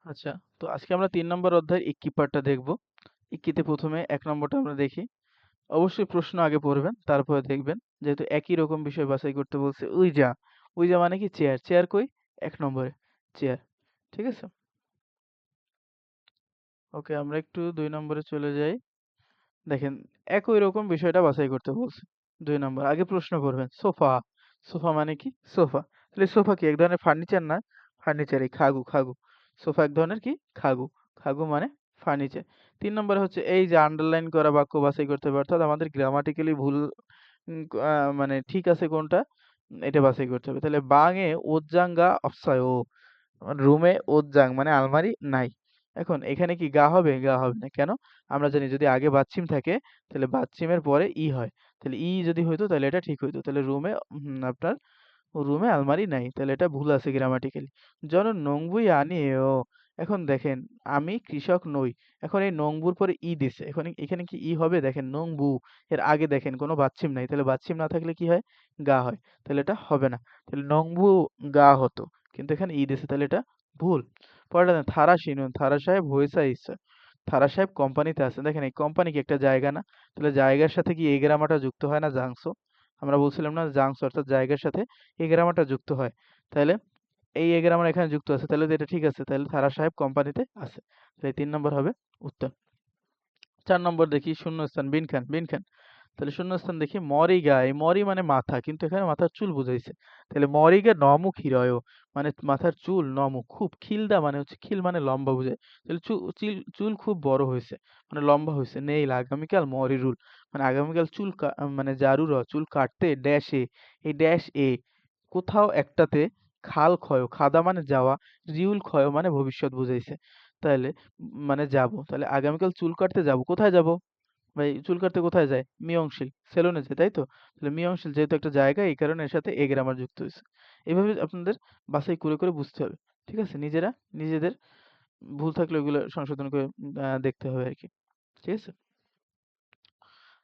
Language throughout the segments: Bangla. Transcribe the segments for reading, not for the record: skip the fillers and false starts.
আচ্ছা, তো আজকে আমরা ৩ নম্বর অধ্যায়ের ইক্কি পার্টটা দেখব। ইক্কিতে প্রথমে ১ নম্বরটা আমরা দেখি। অবশ্যই প্রশ্ন আগে পড়বেন, তারপরে দেখবেন। যেহেতু একই রকম বিষয় বাছাই করতে বলছে। উইজা। উইজা মানে কি চেয়ার। চেয়ার কই? ১ নম্বরে। চেয়ার। ঠিক আছে? ওকে, আমরা একটু ২ নম্বরে চলে যাই। দেখেন, একই রকম বিষয়টা বাছাই করতে বলছে। ২ নম্বর। আগে প্রশ্ন করবেন। সোফা। সোফা মানে কি? সোফা। তাহলে সোফা কি এক ধরনের ফার্নিচার না? ফার্নিচারই। খাগু, খাগু। সোফা এক ধরনের কি? খাগু। খাগু মানে ফার্নিচার। ৩ নম্বরে হচ্ছে এই যে আন্ডারলাইন করা বাক্য বাছাই করতে হবে। অর্থাৎ আমাদের গ্রামাটিক্যালি ভুল মানে ঠিক আছে কোনটা? এটা বাছাই করতে হবে। তাহলে বাংয়ে ওজ্জাঙ্গা অপসায়ো। রুমে ওজ্জাং মানে আলমারি নাই। এখন এখানে কি গা হবে? গা হবে না। কেন? আমরা জানি যদি আগে বাচ্চিম থাকে তাহলে বাচ্চিমের পরে ই হয়। তাহলে ই যদি হইতো তাহলে এটা ঠিক হইতো। তাহলে রুমে আপনার রুমে আলমারি নাই। তাহলে এটা ভুল আছে গ্রামাটিক্যালি। জন নংবুই আনিয়েও। এখন দেখেন আমি কৃষক নই। এখন এই নংবুর পরে ই দিছে। এখন এখানে কি ই হবে? দেখেন নংবু এর আগে দেখেন কোনো বাচ্চিম নাই। তাহলে বাচ্চিম না থাকলে কি হয়? গা হয়। তাহলে এটা হবে না। তাহলে নংবু গা হতো। কিন্তু এখানে ই দিছে তাহলে এটা ভুল। পরেরটা দেখেন থারা শিনুন। থারা সাহেব হইসা ইচ্ছা। থারা সাহেব কোম্পানিতে আছে। দেখেন এই কোম্পানি কি একটা জায়গা না? তাহলে জায়গার সাথে কি এই গ্রামারটা যুক্ত হয় না জাংসো? আমরা বলছিলাম না জাংসো অর্থাৎ জায়গার সাথে এই গ্রামারটা যুক্ত হয়। তাহলে এই গ্রামার এখানে যুক্ত আছে। তাহলে তো এটা ঠিক আছে। তাহলে থারা সাহেব কোম্পানিতে আছে। তাহলে ৩ নম্বর হবে উত্তর। ৪ নম্বর দেখি শূন্যস্থান বিনখান, বিনখান। তাহলে শূন্যস্থান দেখি মরিগা। এই মরি মানে মাথা। কিন্তু এখানে মাথার চুল বুঝাইছে। তাহলে মরিগা নমুখ হিরয়। মানে মাথার চুল নমুখ খুব। খিলদা মানে হচ্ছে খিল মানে লম্বা বুঝায়। তাহলে চুল খুব বড় হইছে। মানে লম্বা হইছে। নেইল আগামীকাল মরিরুল। মানে আগামীকাল মানে জারুর চুল কাটতে ড্যাশ এ। এই ড্যাশ এ কোথাও একটাতে খাল ক্ষয়। খাদা মানে যাওয়া। রিউল ক্ষয় মানে ভবিষ্যৎ বুঝাইছে। তাহলে মানে যাবো। তাহলে আগামীকাল চুল কাটতে যাবো। কোথায় যাবো? ভাই চুল কাটতে কোথায় যায়? মিয়ংশিল সেলুনে যায়, তাই তো? তাহলে মিয়ংশিল যেহেতু একটা জায়গা এই কারণে এর সাথে এ গ্রামার যুক্ত হয়েছে। এভাবে আপনাদের বাছাই করে বুঝতে হবে। ঠিক আছে? নিজেরা নিজেদের ভুল থাকলে ওইগুলো সংশোধন করে দেখতে হবে আরকি। ঠিক আছে?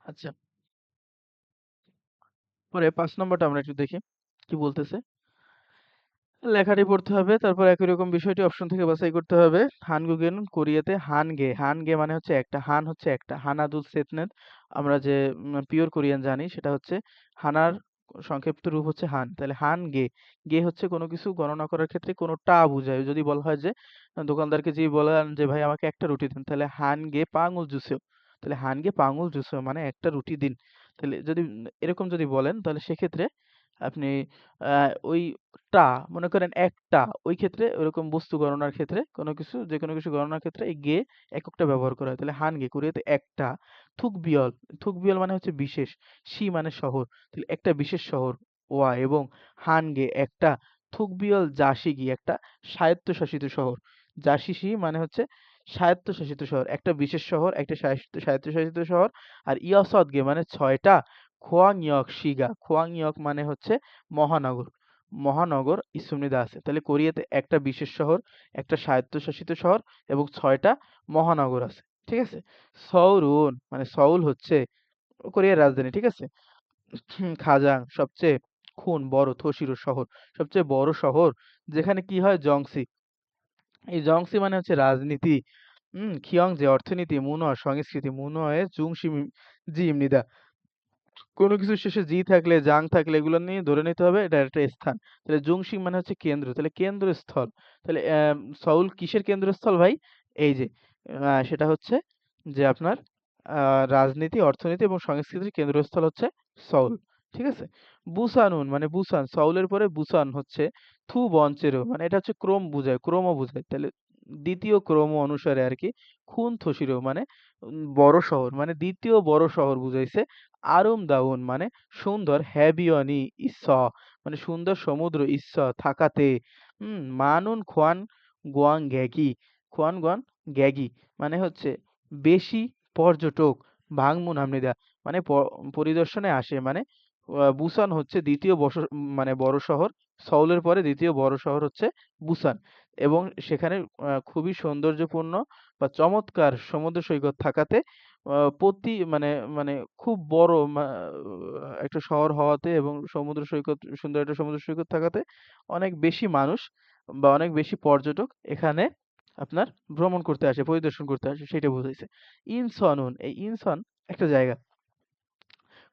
আচ্ছা, পরে ৫ নম্বরটা আমরা একটু দেখি। কি বলতেছে? লেখাটি পড়তে হবে। তারপর একই রকম বিষয়টি অপশন থেকে বাছাই করতে হবে। হানগুগেন কোরিয়াতে হানগে। হানগে মানে হচ্ছে একটা। হান হচ্ছে একটা। হানাদুল সেতনেত আমরা যে পিওর কোরিয়ান জানি সেটা হচ্ছে হানার সংক্ষিপ্ত রূপ হচ্ছে হান। তাহলে হানগে। গে হচ্ছে কোনো কিছু গণনা করার ক্ষেত্রে কোনো টা বুঝায়। যদি বলা হয় যে দোকানদারকে যদি বলেন যে ভাই আমাকে একটা রুটি দিন তাহলে হানগে পাঙুল জুসেও। তাহলে হানগে পাঙুল জুসেও মানে একটা রুটি দিন। তাহলে যদি এরকম যদি বলেন তাহলে সেক্ষেত্রে আপনি ওই টা মনে করেন একটা ওই ক্ষেত্রে ওইরকম বস্তু গণনার ক্ষেত্রে কোনো কিছু যেকোনো কিছু গণনার ক্ষেত্রে এই গে এককটা ব্যবহার করা হয়। তাহলে হানগে কোরিয়াতে একটা। থুকবিয়ল। থুকবিয়ল মানে হচ্ছে বিশেষ। সি মানে শহর। তাহলে একটা বিশেষ শহর ওয়া এবং হানগে একটা থুকবিয়ল জাসিগি একটা স্বায়ত্তশাসিত শহর। জাসিসি মানে হচ্ছে স্বায়ত্তশাসিত শহর। একটা বিশেষ শহর, একটা স্বায়ত্তশাসিত শহর। আর ইয়সদগে মানে ৬টা খোয়াংইয়ক শিগা। খোয়াংইয়ক মানে হচ্ছে মহানগর। মহানগর ইসুমনিদা আছে। তাহলে কোরিয়াতে একটা বিশেষ শহর, একটা স্বায়ত্তশাসিত শহর এবং ৬টা মহানগর আছে। ঠিক আছে? সউরুন মানে সউল হচ্ছে কোরিয়ার রাজধানী। ঠিক আছে? খাজাং সবচেয়ে বড় থশিরো শহর। সবচেয়ে বড় শহর যেখানে কি হয় জংসি। এই জংসি মানে হচ্ছে রাজনীতি। খিয়ংজে অর্থনীতি, মুনয় সংস্কৃতি, মুনয়ে জিমনিদা কোনো কিছুর শেষে জি থাকলে জাং থাকলে এগুলো নিয়ে ধরে নিতে হবে এটা একটা স্থান। তাহলে জুংশিং মানে হচ্ছে কেন্দ্র। তাহলে কেন্দ্রস্থল। তাহলে সউল কিসের কেন্দ্রস্থল ভাই? এই যে সেটা হচ্ছে যে আপনার রাজনীতি, অর্থনীতি এবং সংস্কৃতির কেন্দ্রস্থল হচ্ছে সউল। ঠিক আছে? বুসানুন মানে বুসান। সউলের পরে বুসান হচ্ছে থু বঞ্চেরও মানে এটা হচ্ছে ক্রম বুঝায়, ক্রম বোঝায়। তাহলে দ্বিতীয় ক্রম অনুসারে আরকি খুন থশিরো মানে বড় শহর মানে দ্বিতীয় বড় শহর বুঝাইছে। আরুমদাউন মানে সুন্দর। হ্যাবিয়নি ইস্স মানে সুন্দর সমুদ্র ইস্স থাকাতে। মানুন খোয়ান গোয়াং গ্যাগি। খোয়ান গোয়ান গ্যাগি মানে হচ্ছে বেশি পর্যটক ভাংমুন হামনিদা মানে পরিদর্শনে আসে মানে বুসান হচ্ছে দ্বিতীয় মানে বড় শহর। সউলের পরে দ্বিতীয় বড় শহর হচ্ছে বুসান এবং সেখানে খুবই সৌন্দর্যপূর্ণ বা চমৎকার সমুদ্র সৈকত থাকাতে প্রতি মানে মানে খুব বড় একটা শহর হওয়াতে এবং সমুদ্র সৈকত সুন্দর একটা সমুদ্র সৈকত থাকাতে অনেক বেশি মানুষ বা অনেক বেশি পর্যটক এখানে আপনার ভ্রমণ করতে আসে, পরিদর্শন করতে আসে, সেটা বুঝাইছে। ইনসনুন, এই ইনসন একটা জায়গা।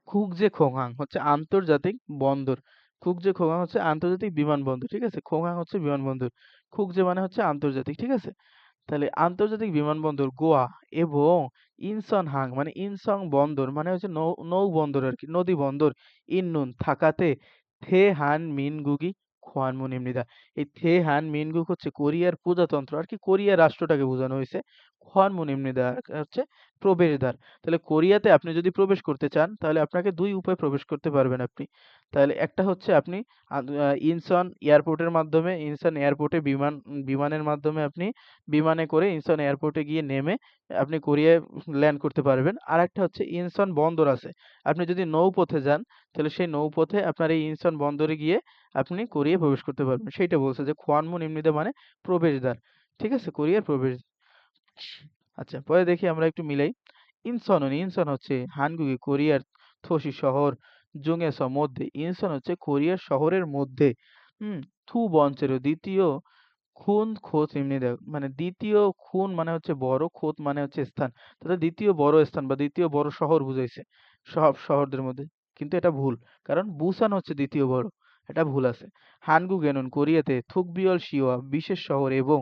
খুকজে খোংহাং হচ্ছে আন্তর্জাতিক বন্দর। খুকজে খোংহাং হচ্ছে আন্তর্জাতিক বিমানবন্দর, ঠিক আছে? খোংহাং হচ্ছে বিমানবন্দর। খুকজে মানে হচ্ছে আন্তর্জাতিক, ঠিক আছে? তাহলে আন্তর্জাতিক বিমানবন্দর গোয়া এবং ইনসনহাং মানে ইনসং বন্দর মানে হচ্ছে নৌ বন্দর আর কি, নদী বন্দর। ইন্নুন থাকাতে থে হান মিনগুগি খোয়ানমুনিমনিদা। এই থে হান মিনগুক হচ্ছে কোরিয়ার প্রজাতন্ত্র আর কি, কোরিয়া রাষ্ট্রটাকে বোঝানো হয়েছে। খোয়ানমুনিমনিদা হচ্ছে প্রবেশদ্বার। তাহলে কোরিয়াতে আপনি যদি প্রবেশ করতে চান তাহলে আপনাকে দুই উপায়ে প্রবেশ করতে পারবেন আপনি। তাহলে একটা হচ্ছে আপনি ইনসন এয়ারপোর্টের মাধ্যমে, ইনসন এয়ারপোর্টে বিমানের মাধ্যমে আপনি বিমানে করে ইনচন এয়ারপোর্টে গিয়ে নেমে আপনি কোরিয়ায় ল্যান্ড করতে পারবেন। আরেকটা হচ্ছে ইনচন বন্দর আছে। আপনি যদি নৌপথে যান তাহলে সেই নৌপথে আপনার এই ইনচন বন্দরে গিয়ে আপনি কোরিয়ায় প্রবেশ করতে পারবেন। সেইটা বলছে যে খোয়ানমুন এমনিতে মানে প্রবেশদ্বার। ঠিক আছে? কোরিয়ার প্রবেশ। আচ্ছা, পরে দেখি আমরা একটু মিলাই। ইনচন, ইনচন হচ্ছে হানগুই কোরিয়ার থোসি শহর জুংএস মধ্যে। ইনচন হচ্ছে কোরিয়ার শহরের মধ্যে। হুম, থু বঞ্চের দ্বিতীয় খুন খোঁজ এমনি দেখ মানে দ্বিতীয় খুন মানে হচ্ছে বড়, খোদ মানে হচ্ছে স্থান। তাহলে দ্বিতীয় বড় স্থান বা দ্বিতীয় বড় শহর বুঝাইছে সব শহরদের মধ্যে। কিন্তু এটা ভুল, কারণ বুসান হচ্ছে দ্বিতীয় বড়। এটা ভুল আছে। হানগু গেনন কোরিয়াতে থুকবিয়ল শিওয়া বিশেষ শহর এবং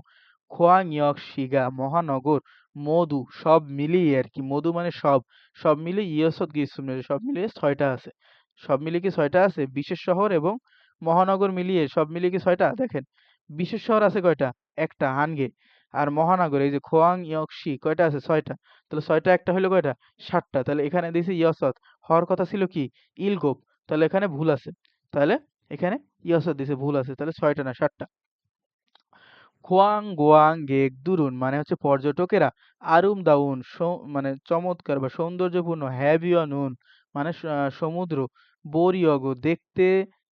খোয়াংয়ক শিগা মহানগর মধু সব মিলিয়ে আর কি, মধু মানে সব, সব মিলিয়ে ইয়সত গিয়েছিল, সব মিলিয়ে ছয়টা আছে। সব মিলিয়ে কি ছয়টা আছে? বিশেষ শহর এবং মহানগর মিলিয়ে সব মিলিয়ে কি ছয়টা? দেখেন, বিশেষ শহর আছে কয়টা? একটা, হানগে। আর মহানগর এই যে খোয়াং ইয়কশি কয়টা আছে? ছয়টা। তাহলে ছয়টা একটা হইলো কয়টা? সাতটা। তাহলে এখানে দিয়েছে ইয়সত, হওয়ার কথা ছিল কি? ইলগোপ। তাহলে এখানে ভুল আছে। তাহলে এখানে ইয়সত দিছে, ভুল আছে। তাহলে ছয়টা না, সাতটা। খোয়াং গোয়াং গেক দুরুন মানে হচ্ছে পর্যটকেরা আরুম দাউন মানে চমৎকার বা সৌন্দর্যপূর্ণ, হ্যাভিয়নুন মানে সমুদ্র, বোরিয়গো দেখতে,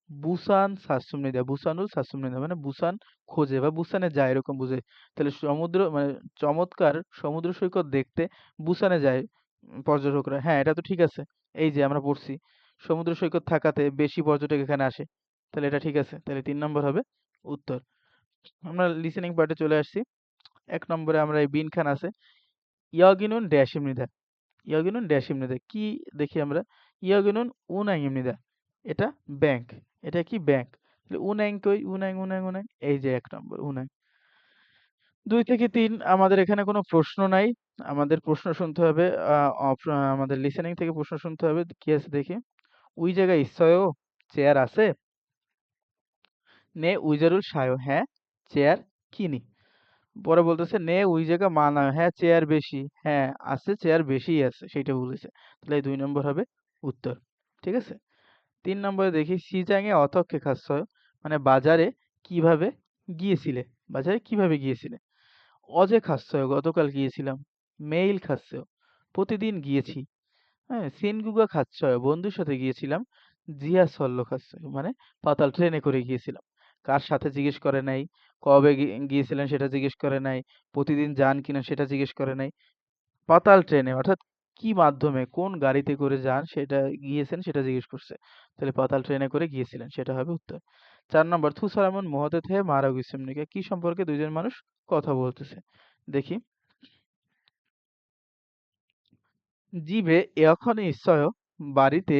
বুসান সাসুমনিদা বুসানুল সাসুমনিদা মানে বুসান খোঁজে বা বুসানে যায় এরকম বুঝে। তাহলে সমুদ্র মানে চমৎকার সমুদ্র সৈকত দেখতে বুসানে যায় পর্যটকরা। হ্যাঁ, এটা তো ঠিক আছে। এই যে আমরা পড়ছি সমুদ্র সৈকত থাকাতে বেশি পর্যটক এখানে আসে। তাহলে এটা ঠিক আছে। তাহলে ৩ নম্বর হবে উত্তর। আমরা লিসেনিং পার্টে চলে আসছি। ১ নম্বরে আমরা এই বিন খান আছে। ইয়গিনুন ড্যাশ ইমনিদা। ইয়গিনুন ড্যাশ ইমনিদা। কি দেখি আমরা? ইয়গিনুন উনাং ইমনিদা। এটা ব্যাংক। এটা কি? ব্যাংক। তাহলে উনাং কই? উনাং, উনাং, উনাং। এই যে ১ নম্বর উনাং। ২ থেকে ৩ আমাদের এখানে কোনো প্রশ্ন নাই। আমাদের প্রশ্ন শুনতে হবে। আ অফ আমাদের লিসেনিং থেকে প্রশ্ন শুনতে হবে। কি আছে দেখি? ওই জায়গায় ইসসয়েও চেয়ার আছে? নে উইজারুল সায়ো। হ্যাঁ, চেয়ার কিনি। পরে বলতেছে নে ওই জায়গা মানায়। হ্যাঁ, চেয়ার বেশি। হ্যাঁ, আছে, চেয়ার বেশিই আছে। সেইটা বলেছে। তাহলে এই ২ নম্বর হবে উত্তর। ঠিক আছে? ৩ নম্বরে দেখি সিজাংয়ে অতক্কে খাচ্ছয় মানে বাজারে কিভাবে গিয়েছিলে? বাজারে কিভাবে গিয়েছিলে? অজে খাচ্ছয় গতকাল গিয়েছিলাম। মেইল খাচ্ছয় প্রতিদিন গিয়েছি। হ্যাঁ, সিনগুগা খাচ্ছয় বন্ধুর সাথে গিয়েছিলাম। জিয়া সল্ল খাচ্ছয় মানে পাতাল ট্রেনে করে গিয়েছিলাম। কার সাথে জিজ্ঞেস করে নাই। কবে গিয়েছিলেন সেটা জিজ্ঞেস করে নাই। প্রতিদিন যান কিনা সেটা জিজ্ঞেস করে নাই। পাতাল ট্রেনে অর্থাৎ কি মাধ্যমে কোন গাড়িতে করে যান সেটা গিয়েছেন সেটা জিজ্ঞেস করছে। তাহলে পাতাল ট্রেনে করে গিয়েছিলেন, সেটা হবে উত্তর। ৪ নম্বর থুসারামন মহতে থেকে মারা গেছেন কি সম্পর্কে দুইজন মানুষ কথা বলতেছে। দেখি। জিবে এখন নিশ্চয় বাড়িতে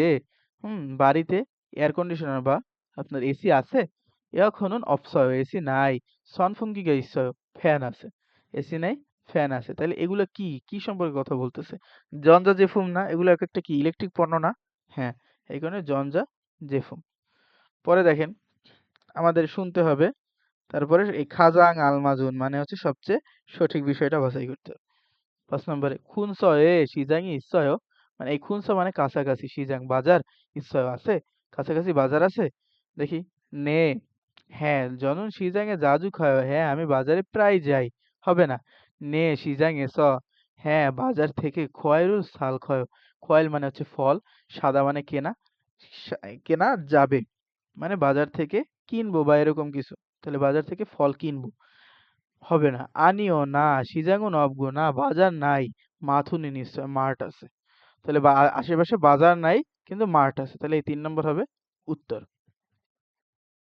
বাড়িতে এয়ার কন্ডিশনার বা আপনার এসি আছে? এখনন অপসয় এসি নাই। সনফুঙ্গিগা ইচ্ছয় ফ্যান আছে। এসি নাই, ফ্যান আছে। তাহলে এগুলা কি? কি সম্পর্কে কথা বলতেছে? জঞ্জা জেফুম না? এগুলো এক একটা কি ইলেকট্রিক পণ্য না? হ্যাঁ, এই কারণে জঞ্জা জেফুম। পরে দেখেন আমাদের শুনতে হবে। তারপরে এই খাজাং আলমাজুন মানে হচ্ছে সবচেয়ে সঠিক বিষয়টা বাছাই করতে হবে। ৫ নম্বরে খুনসয়ে সিজাংই ইচ্ছয় মানে এই খুনস মানে কাছাকাছি, সিজাং বাজার, ইচ্ছয় আছে, কাছাকাছি বাজার আছে। দেখি। নে হ্যাঁ জনন সিজাংয়ে জাজু খায়। হ্যাঁ, আমি বাজারে প্রায় যাই। হবে না। নে সিজাংয়ে হ্যাঁ, বাজার থেকে খোয়াইরুল সাল খয়। খোয়াইল মানে হচ্ছে ফল, সাদা মানে কেনা, কেনা যাবে মানে বাজার থেকে কিনবো বা এরকম কিছু। তাহলে বাজার থেকে ফল কিনবো। হবে না। আনিও না, সিজাঙ্গু নবগো না, বাজার নাই। মাথুনি নিশ্চয় মার্ট আছে। তাহলে আশেপাশে বাজার নাই কিন্তু মার্ট আছে। তাহলে এই ৩ নম্বর হবে উত্তর।